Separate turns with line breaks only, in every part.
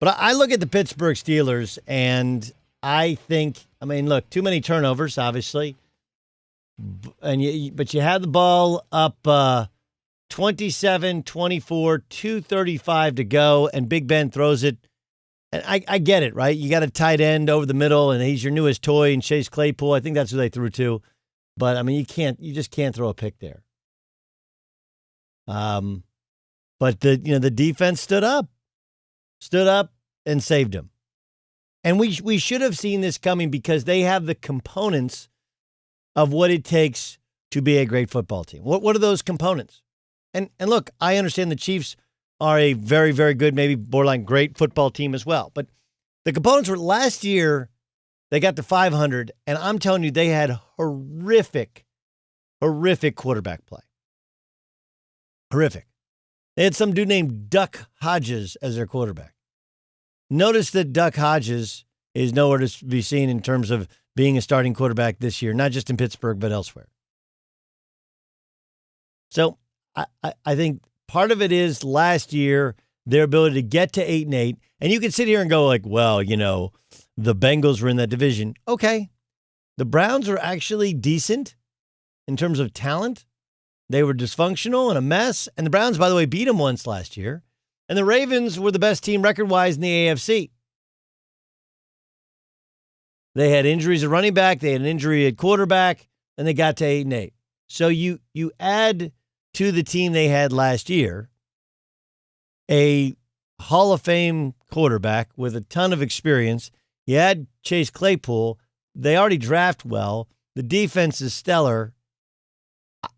But I look at the Pittsburgh Steelers, and I think, look, too many turnovers, obviously. But you had the ball up 27-24, 2:35 to go, and Big Ben throws it. And I get it, right? You got a tight end over the middle, and he's your newest toy, and Chase Claypool. I think that's who they threw to. But, you just can't throw a pick there. But the defense stood up and saved him. And we should have seen this coming because they have the components of what it takes to be a great football team. What are those components? And look, I understand the Chiefs are a very, very good, maybe borderline great football team as well. But the components were last year, they got to 500, and I'm telling you, they had horrific quarterback play. Horrific. They had some dude named Duck Hodges as their quarterback. Notice that Duck Hodges is nowhere to be seen in terms of being a starting quarterback this year, not just in Pittsburgh, but elsewhere. So I think part of it is last year, their ability to get to 8-8. And you can sit here and go like, well, the Bengals were in that division. Okay. The Browns were actually decent in terms of talent. They were dysfunctional and a mess. And the Browns, by the way, beat them once last year. And the Ravens were the best team record-wise in the AFC. They had injuries at running back. They had an injury at quarterback. And they got to 8-8. So you add to the team they had last year a Hall of Fame quarterback with a ton of experience. You had Chase Claypool. They already draft well. The defense is stellar.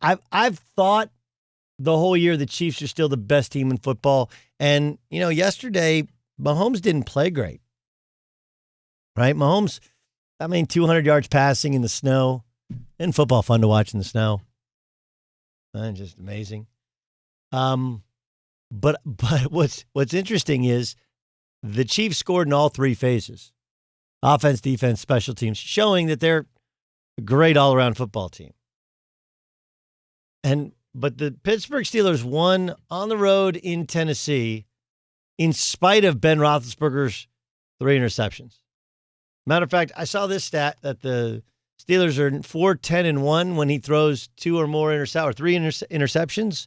I've thought the whole year the Chiefs are still the best team in football. And, yesterday, Mahomes didn't play great. Right? Mahomes, 200 yards passing in the snow. And football fun to watch in the snow. Just amazing. But what's interesting is the Chiefs scored in all three phases. Offense, defense, special teams, showing that they're a great all-around football team. But the Pittsburgh Steelers won on the road in Tennessee in spite of Ben Roethlisberger's 3 interceptions. Matter of fact, I saw this stat that the Steelers are 4-10-1 when he throws 2 or more or 3 interceptions.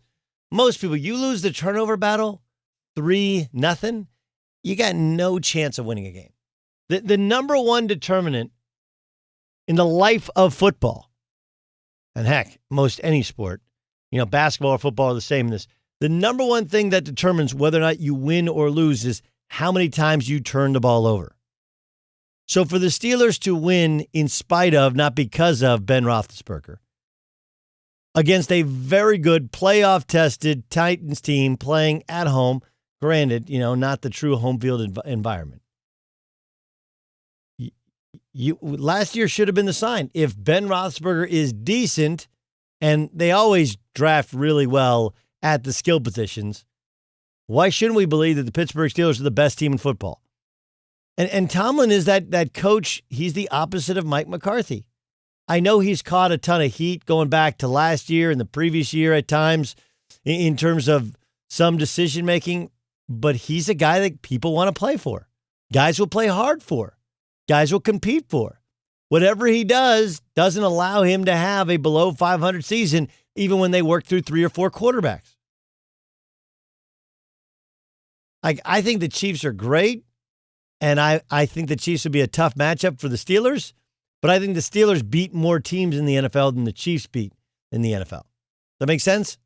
Most people, you lose the turnover battle 3-0, you got no chance of winning a game. The number one determinant in the life of football, and heck, most any sport, basketball or football are the same in this. The number one thing that determines whether or not you win or lose is how many times you turn the ball over. So for the Steelers to win in spite of, not because of, Ben Roethlisberger, against a very good playoff-tested Titans team playing at home, granted, not the true home field environment. Last year should have been the sign. If Ben Roethlisberger is decent, and they always draft really well at the skill positions, why shouldn't we believe that the Pittsburgh Steelers are the best team in football? And Tomlin is that coach. He's the opposite of Mike McCarthy. I know he's caught a ton of heat going back to last year and the previous year at times in terms of some decision-making, but he's a guy that people want to play for. Guys will play hard for. Guys will compete for. Whatever he does doesn't allow him to have a below 500 season, even when they work through 3 or 4 quarterbacks. I think the Chiefs are great, and I think the Chiefs would be a tough matchup for the Steelers, but I think the Steelers beat more teams in the NFL than the Chiefs beat in the NFL. Does that make sense?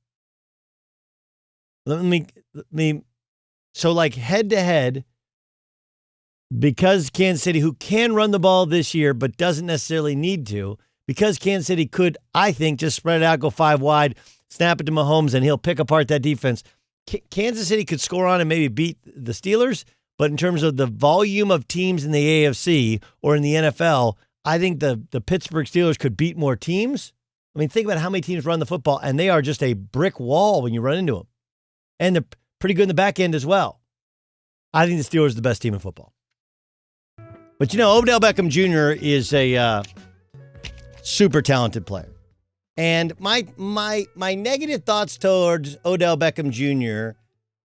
So like head-to-head, because Kansas City, who can run the ball this year but doesn't necessarily need to, because Kansas City could, I think, just spread it out, go 5 wide, snap it to Mahomes, and he'll pick apart that defense. Kansas City could score on and maybe beat the Steelers, but in terms of the volume of teams in the AFC or in the NFL, I think the Pittsburgh Steelers could beat more teams. Think about how many teams run the football, and they are just a brick wall when you run into them. And they're pretty good in the back end as well. I think the Steelers are the best team in football. But Odell Beckham Jr. is a super talented player. And my negative thoughts towards Odell Beckham Jr.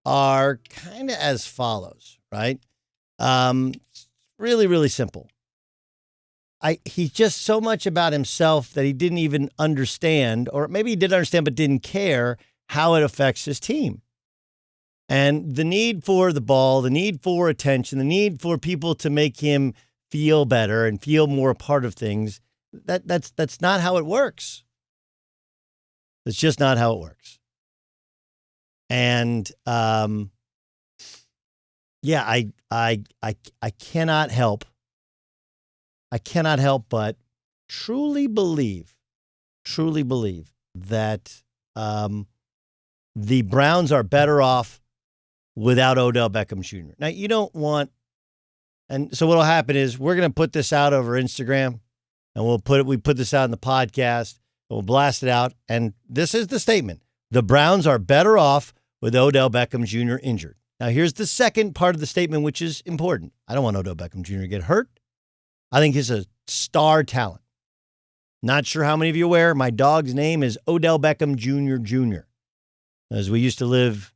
are kind of as follows, right? Really, really simple. He's just so much about himself that he didn't even understand, or maybe he did understand but didn't care how it affects his team. And the need for the ball, the need for attention, the need for people to make him feel better and feel more a part of things, that's not how it works. It's just not how it works. And yeah, I cannot help. I cannot help but truly believe that the Browns are better off without Odell Beckham Jr. Now, you don't want, and so what will happen is we're going to put this out over Instagram, and we put this out in the podcast, and we'll blast it out, and this is the statement. The Browns are better off with Odell Beckham Jr. injured. Now, here's the second part of the statement, which is important. I don't want Odell Beckham Jr. to get hurt. I think he's a star talent. Not sure how many of you are aware, my dog's name is Odell Beckham Jr. As we used to live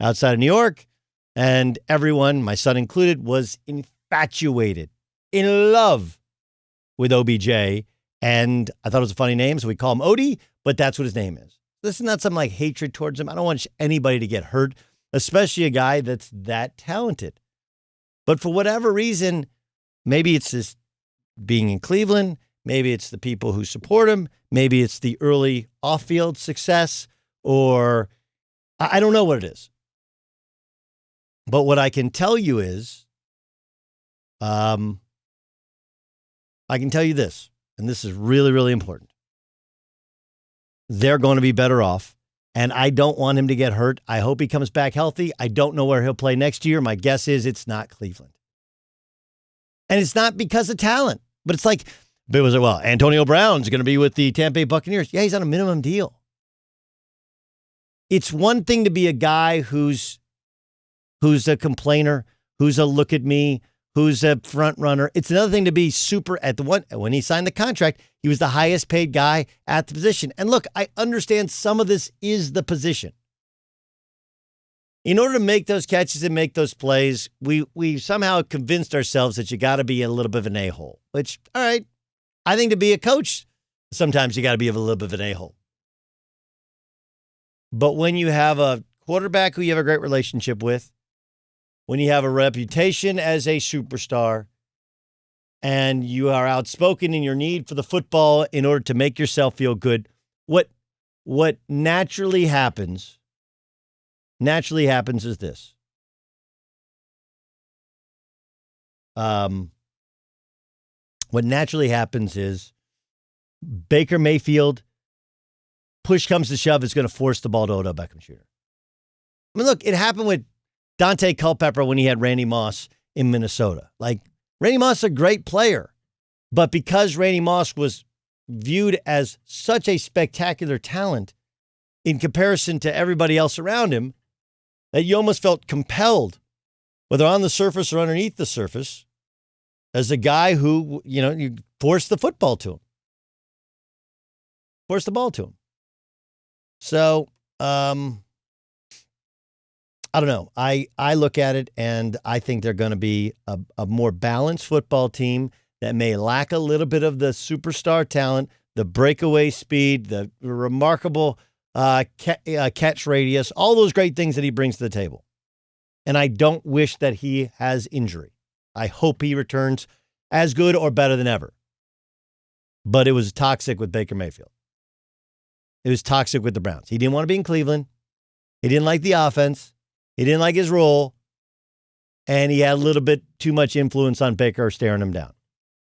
outside of New York, and everyone, my son included, was infatuated, in love with OBJ, and I thought it was a funny name, so we call him Odie, but that's what his name is. This is not some like hatred towards him. I don't want anybody to get hurt, especially a guy that's that talented. But for whatever reason, maybe it's this being in Cleveland, maybe it's the people who support him, maybe it's the early off-field success, or I don't know what it is. But what I can tell you is, I can tell you this, and this is really, really important. They're going to be better off, and I don't want him to get hurt. I hope he comes back healthy. I don't know where he'll play next year. My guess is it's not Cleveland. And it's not because of talent, but it's like, well, Antonio Brown's going to be with the Tampa Bay Buccaneers. Yeah, he's on a minimum deal. It's one thing to be a guy who's a complainer, who's a look at me, who's a front runner. It's another thing to be super at the one. When he signed the contract, he was the highest paid guy at the position. And look, I understand some of this is the position. In order to make those catches and make those plays, we somehow convinced ourselves that you got to be a little bit of an a-hole, which, all right, I think to be a coach, sometimes you got to be a little bit of an a-hole. But when you have a quarterback who you have a great relationship with, when you have a reputation as a superstar, and you are outspoken in your need for the football in order to make yourself feel good, what naturally happens is this. What naturally happens is Baker Mayfield, push comes to shove, is going to force the ball to Odell Beckham Jr. I mean, look, it happened with Dante Culpepper when he had Randy Moss in Minnesota. Like, Randy Moss is a great player, but because Randy Moss was viewed as such a spectacular talent in comparison to everybody else around him, that you almost felt compelled, whether on the surface or underneath the surface, as a guy who, you forced the football to him. Forced the ball to him. So, I don't know. I look at it and I think they're going to be a more balanced football team that may lack a little bit of the superstar talent, the breakaway speed, the remarkable catch radius, all those great things that he brings to the table. And I don't wish that he has injury. I hope he returns as good or better than ever. But it was toxic with Baker Mayfield. It was toxic with the Browns. He didn't want to be in Cleveland. He didn't like the offense. He didn't like his role. And he had a little bit too much influence on Baker staring him down.